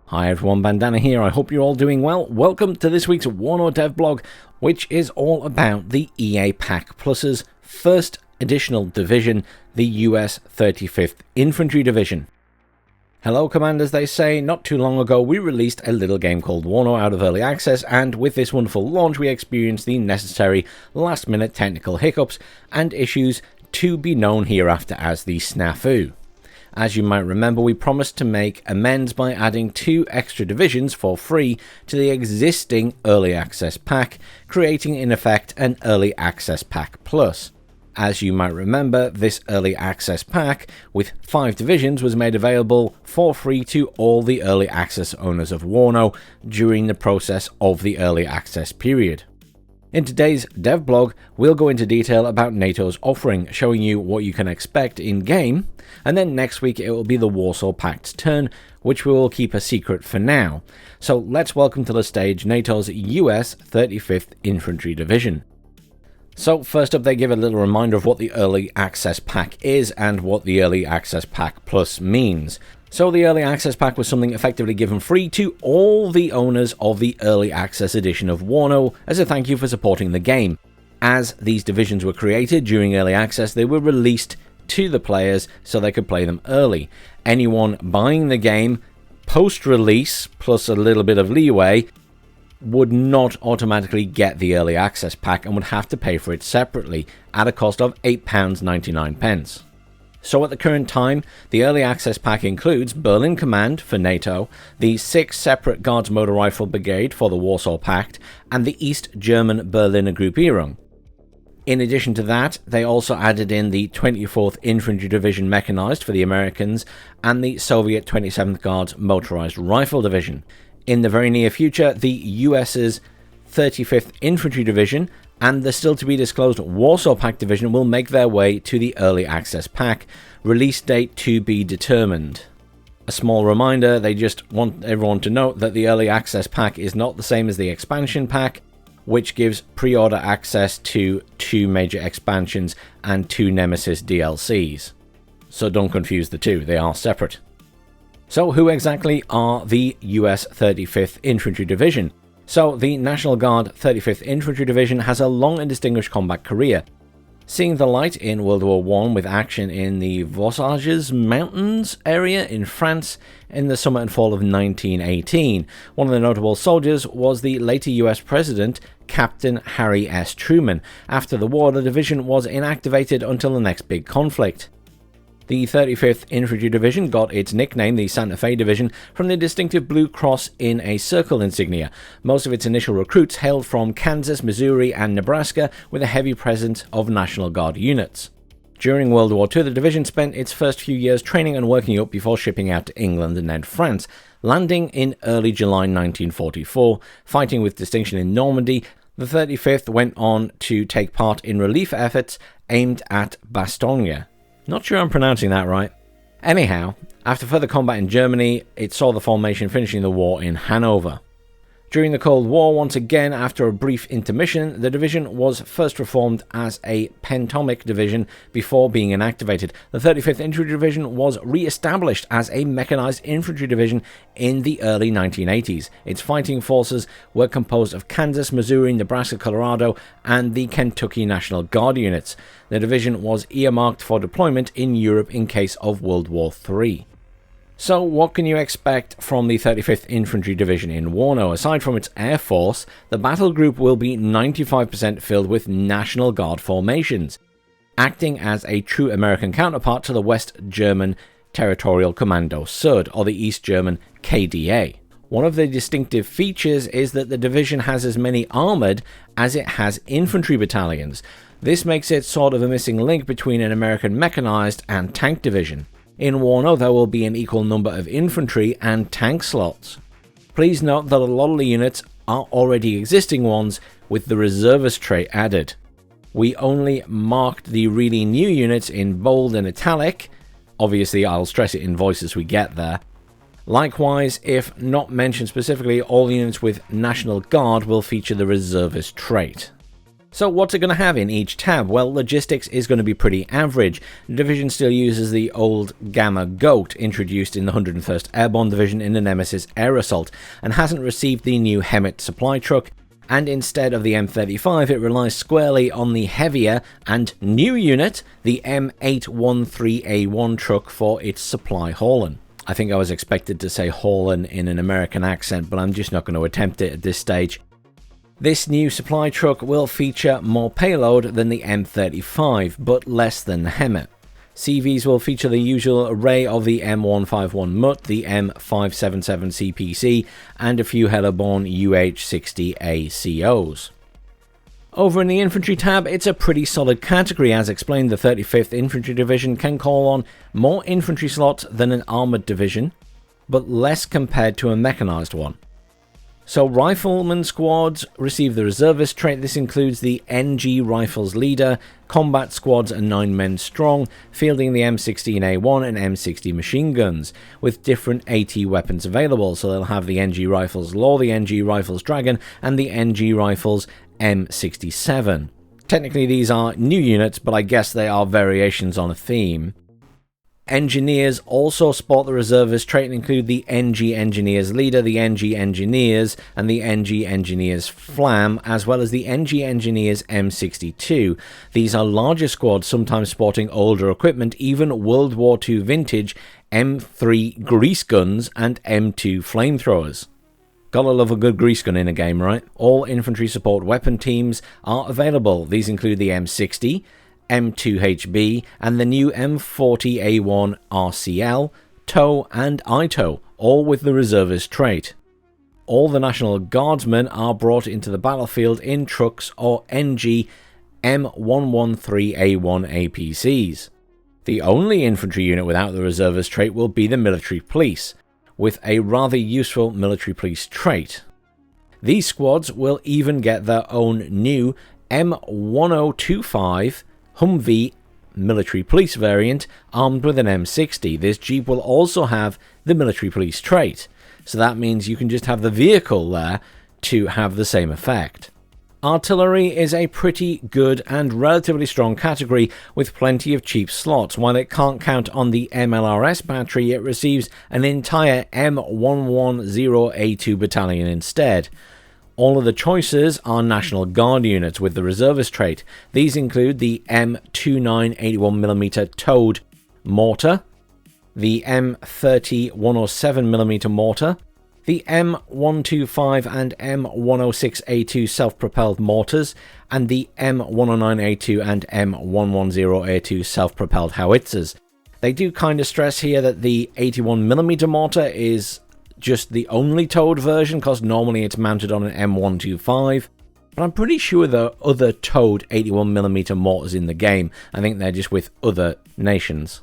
Hi everyone, Bandanner here. I hope you're all doing well. Welcome to this week's WARNO devblog, which is all about the EA Pack Plus's first additional division, the US 35th Infantry Division. Hello commanders, they say. Not too long ago we released a little game called WARNO out of early access, and with this wonderful launch we experienced the necessary last minute technical hiccups and issues to be known hereafter as the snafu. As you might remember, we promised to make amends by adding 2 extra divisions for free to the existing Early Access Pack, creating in effect an Early Access Pack Plus. As you might remember, this Early Access Pack with 5 divisions was made available for free to all the Early Access owners of WARNO during the process of the Early Access period. In today's devblog, we'll go into detail about NATO's offering, showing you what you can expect in-game, and then next week it will be the Warsaw Pact's turn, which we will keep a secret for now. So let's welcome to the stage NATO's US 35th Infantry Division. So first up, they give a little reminder of what the Early Access Pack is and what the Early Access Pack Plus means. So the Early Access Pack was something effectively given free to all the owners of the Early Access edition of WARNO as a thank you for supporting the game. As these divisions were created during Early Access, they were released to the players so they could play them early. Anyone buying the game post-release, plus a little bit of leeway, would not automatically get the Early Access Pack and would have to pay for it separately at a cost of £8.99. So at the current time, the Early Access Pack includes Berlin Command for NATO, the 6 separate Guards Motor Rifle Brigade for the Warsaw Pact, and the East German Berliner Gruppierung. In addition to that, they also added in the 24th Infantry Division Mechanized for the Americans and the Soviet 27th Guards Motorized Rifle Division. In the very near future, the US's 35th Infantry Division and the still-to-be-disclosed Warsaw Pact Division will make their way to the Early Access Pack, release date to be determined. A small reminder, they just want everyone to note that the Early Access Pack is not the same as the Expansion Pack, which gives pre-order access to 2 major expansions and 2 Nemesis DLCs. So don't confuse the two, they are separate. So who exactly are the US 35th Infantry Division? So, the National Guard 35th Infantry Division has a long and distinguished combat career, seeing the light in World War I with action in the Vosges Mountains area in France in the summer and fall of 1918. One of the notable soldiers was the later US President, Captain Harry S. Truman. After the war, the division was inactivated until the next big conflict. The 35th Infantry Division got its nickname, the Santa Fe Division, from the distinctive blue cross in a circle insignia. Most of its initial recruits hailed from Kansas, Missouri, and Nebraska, with a heavy presence of National Guard units. During World War II, the division spent its first few years training and working up before shipping out to England and then France, landing in early July 1944, fighting with distinction in Normandy. The 35th went on to take part in relief efforts aimed at Bastogne. Not sure I'm pronouncing that right. Anyhow, after further combat in Germany, it saw the formation finishing the war in Hanover. During the Cold War, once again, after a brief intermission, the division was first reformed as a pentomic division before being inactivated. The 35th Infantry Division was re-established as a mechanized infantry division in the early 1980s. Its fighting forces were composed of Kansas, Missouri, Nebraska, Colorado, and the Kentucky National Guard units. The division was earmarked for deployment in Europe in case of World War III. So what can you expect from the 35th Infantry Division in WARNO? Aside from its air force, the battle group will be 95% filled with National Guard formations, acting as a true American counterpart to the West German Territorial Kommando Süd, or the East German KDA. One of the distinctive features is that the division has as many armoured as it has infantry battalions. This makes it sort of a missing link between an American mechanized and tank division. In WARNO, there will be an equal number of infantry and tank slots. Please note that a lot of the units are already existing ones with the reservist trait added. We only marked the really new units in bold and italic. Obviously, I'll stress it in voice as we get there. Likewise, if not mentioned specifically, all units with National Guard will feature the reservist trait. So what's it going to have in each tab? Well, logistics is going to be pretty average. The division still uses the old Gamma Goat, introduced in the 101st Airborne Division in the Nemesis Air Assault, and hasn't received the new HEMTT supply truck, and instead of the M35, it relies squarely on the heavier and new unit, the M813A1 truck, for its supply hauling. I think I was expected to say hauling in an American accent, but I'm just not going to attempt it at this stage. This new supply truck will feature more payload than the M35, but less than the HEMTT. CVs will feature the usual array of the M151 MUT, the M577 CPC, and a few Heliborn UH-60A COs. Over in the infantry tab, it's a pretty solid category. As explained, the 35th Infantry Division can call on more infantry slots than an armoured division, but less compared to a mechanised one. So rifleman squads receive the reservist trait. This includes the NG Rifles Leader, combat squads are 9 men strong, fielding the M16A1 and M60 machine guns, with different AT weapons available. So they'll have the NG Rifles Law, the NG Rifles Dragon, and the NG Rifles M67. Technically these are new units, but I guess they are variations on a theme. Engineers also sport the reservist trait and include the NG Engineers Leader, the NG Engineers, and the NG Engineers Flam, as well as the NG Engineers M62. These are larger squads, sometimes sporting older equipment, even World War II vintage M3 grease guns and M2 flamethrowers. Gotta love a good grease gun in a game, right? All infantry support weapon teams are available. These include the M60, M2HB, and the new M40A1 RCL, TOW, and ITOW, all with the reservist trait. All the National Guardsmen are brought into the battlefield in trucks or NG M113A1 APCs. The only infantry unit without the reservist trait will be the military police, with a rather useful military police trait. These squads will even get their own new M1025 Humvee military police variant armed with an M60. This Jeep will also have the military police trait, so that means you can just have the vehicle there to have the same effect. Artillery is a pretty good and relatively strong category with plenty of cheap slots. While it can't count on the MLRS battery, it receives an entire M110A2 battalion instead. All of the choices are National Guard units with the reservist trait. These include the M2981mm towed mortar, the M30 107mm mortar, the M125 and M106A2 self-propelled mortars, and the M109A2 and M110A2 self-propelled howitzers. They do kind of stress here that the 81mm mortar is just the only towed version, because normally it's mounted on an M125, but I'm pretty sure there are other towed 81mm mortars in the game. I think they're just with other nations.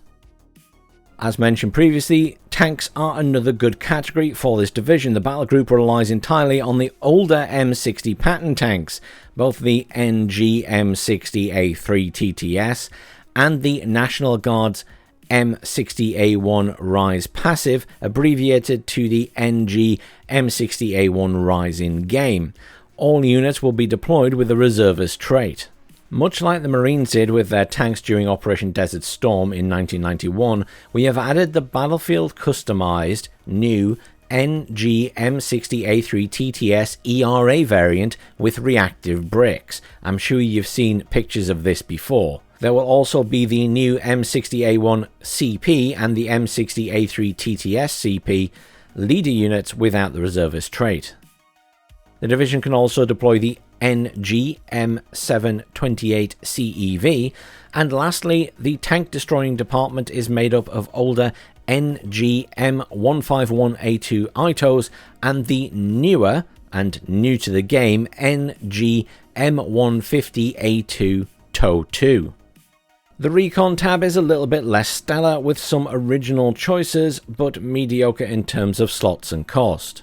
As mentioned previously, tanks are another good category for this division. The battle group relies entirely on the older M60 Patton tanks, both the NG M60A3 TTS and the National Guard's M60A1 Rise Passive, abbreviated to the NG M60A1 Rise in game. All units will be deployed with the reservist trait. Much like the Marines did with their tanks during Operation Desert Storm in 1991, we have added the battlefield customized new NG M60A3 TTS ERA variant with reactive bricks. I'm sure you've seen pictures of this before. There will also be the new M60A1 CP and the M60A3 TTS CP leader units without the reservist trait. The division can also deploy the NG M728 CEV, and lastly, the tank destroying department is made up of older NG M151A2 ITOs and the newer and new to the game NG M150A2 TOW 2. The recon tab is a little bit less stellar, with some original choices, but mediocre in terms of slots and cost.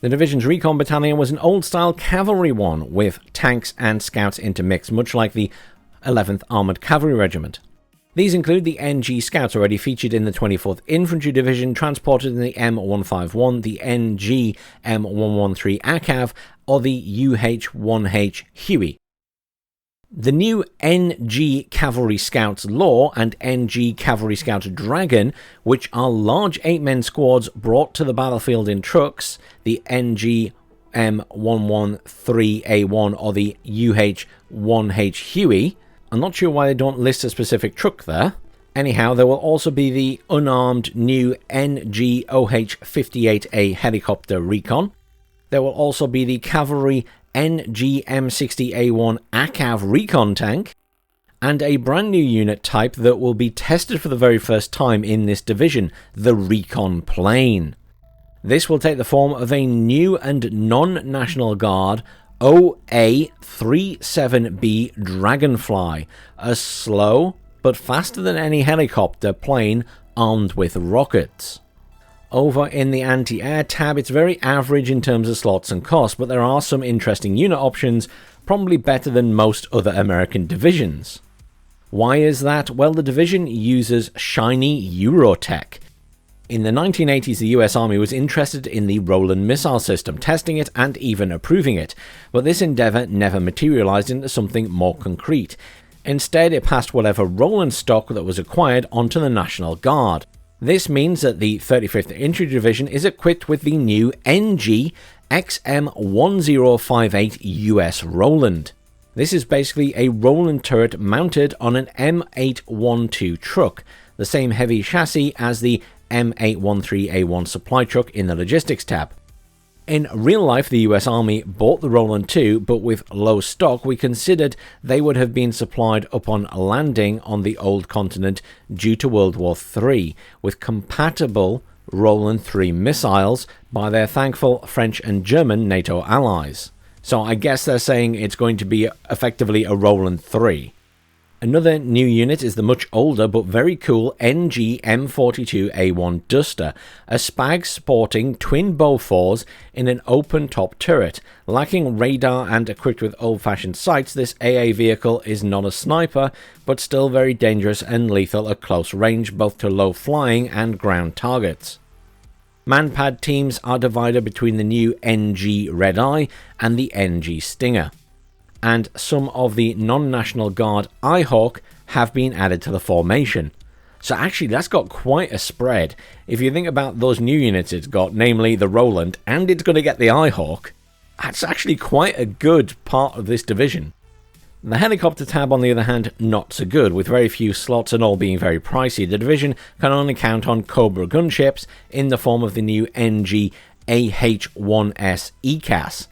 The division's recon battalion was an old-style cavalry one, with tanks and scouts intermixed, much like the 11th Armoured Cavalry Regiment. These include the NG Scouts already featured in the 24th Infantry Division, transported in the M151, the NG M113 ACAV, or the UH-1H Huey. The new NG Cavalry Scouts Law and NG Cavalry Scout Dragon, which are large 8-man squads brought to the battlefield in trucks, the NG M113A1 or the UH-1H Huey. I'm not sure why they don't list a specific truck there. Anyhow, there will also be the unarmed new NG-OH-58A helicopter recon. There will also be the cavalry NG-M60A1 ACAV recon tank, and a brand new unit type that will be tested for the very first time in this division, the recon plane. This will take the form of a new and non-National Guard OA-37B Dragonfly, a slow but faster than any helicopter plane armed with rockets. Over in the anti-air tab, it's very average in terms of slots and cost, but there are some interesting unit options, probably better than most other American divisions. Why is that? Well, the division uses shiny Eurotech. In the 1980s, the US Army was interested in the Roland missile system, testing it and even approving it, but this endeavour never materialised into something more concrete. Instead, it passed whatever Roland stock that was acquired onto the National Guard. This means that the 35th Infantry Division is equipped with the new NG XM1058 US Roland. This is basically a Roland turret mounted on an M812 truck, the same heavy chassis as the M813A1 supply truck in the Logistics tab. In real life, the US Army bought the Roland too, but with low stock, we considered they would have been supplied upon landing on the old continent due to World War III, with compatible Roland 3 missiles by their thankful French and German NATO allies. So I guess they're saying it's going to be effectively a Roland 3. Another new unit is the much older but very cool NG M42A1 Duster, a Spag sporting twin Beauforts in an open-top turret. Lacking radar and equipped with old-fashioned sights, this AA vehicle is not a sniper, but still very dangerous and lethal at close range, both to low-flying and ground targets. Manpad teams are divided between the new NG Red Eye and the NG Stinger, and some of the non-National Guard Eyehawk have been added to the formation. So actually that's got quite a spread. If you think about those new units it's got, namely the Roland, and it's going to get the Eyehawk, that's actually quite a good part of this division. The helicopter tab, on the other hand, not so good, with very few slots and all being very pricey. The division can only count on Cobra gunships in the form of the new NG AH-1S ECAS.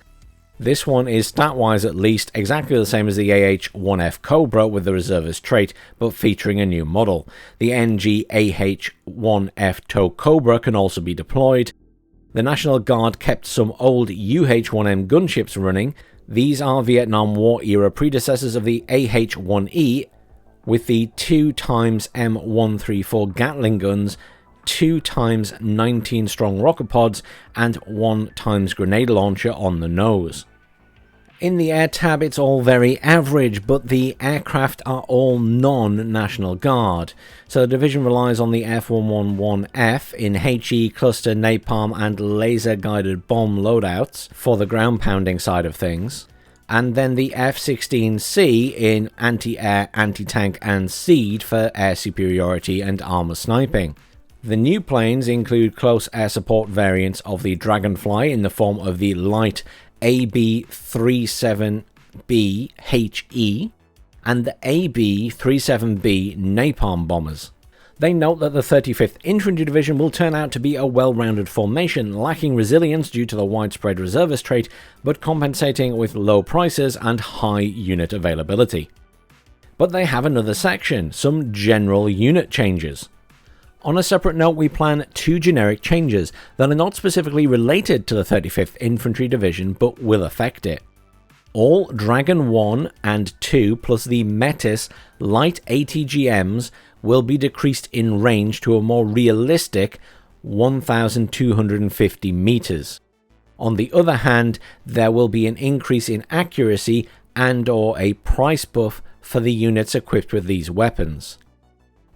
This one is, stat-wise at least, exactly the same as the AH-1F Cobra with the reservist trait, but featuring a new model. The NG AH-1F TOW Cobra can also be deployed. The National Guard kept some old UH-1M gunships running. These are Vietnam War era predecessors of the AH-1E, with the 2x M134 Gatling guns, 2x 19 strong rocket pods, and 1x grenade launcher on the nose. In the air tab it's all very average, but the aircraft are all non-National Guard. So the division relies on the F111F in HE, cluster, napalm and laser guided bomb loadouts for the ground pounding side of things. And then the F-16C in anti-air, anti-tank and SEAD for air superiority and armor sniping. The new planes include close air support variants of the Dragonfly in the form of the light AB-37B HE and the AB-37B napalm bombers. They note that the 35th Infantry Division will turn out to be a well-rounded formation, lacking resilience due to the widespread reservist trait, but compensating with low prices and high unit availability. But they have another section, some general unit changes. On a separate note, we plan 2 generic changes that are not specifically related to the 35th Infantry Division but will affect it. All Dragon 1 and 2 plus the Metis light ATGMs will be decreased in range to a more realistic 1,250 meters. On the other hand, there will be an increase in accuracy and/or a price buff for the units equipped with these weapons.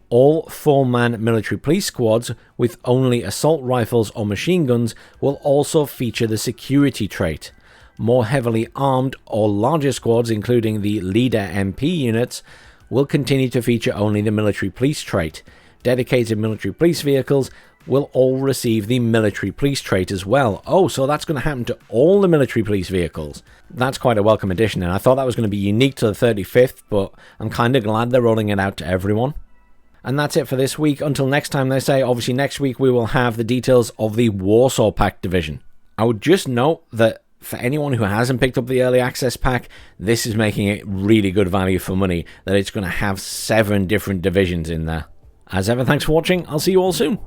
All 4-man military police squads with only assault rifles or machine guns will also feature the security trait. more heavily armed or larger squads, including the leader MP units, will continue to feature only the military police trait. Dedicated military police vehicles will all receive the military police trait as well. Oh, so that's going to happen to all the military police vehicles. That's quite a welcome addition, and I thought that was going to be unique to the 35th, but I'm kind of glad they're rolling it out to everyone. And that's it for this week. Until next time, they say, obviously next week we will have the details of the Warsaw pack division. I would just note that for anyone who hasn't picked up the early access pack, this is making it really good value for money, that it's going to have 7 different divisions in there. As ever, thanks for watching. I'll see you all soon.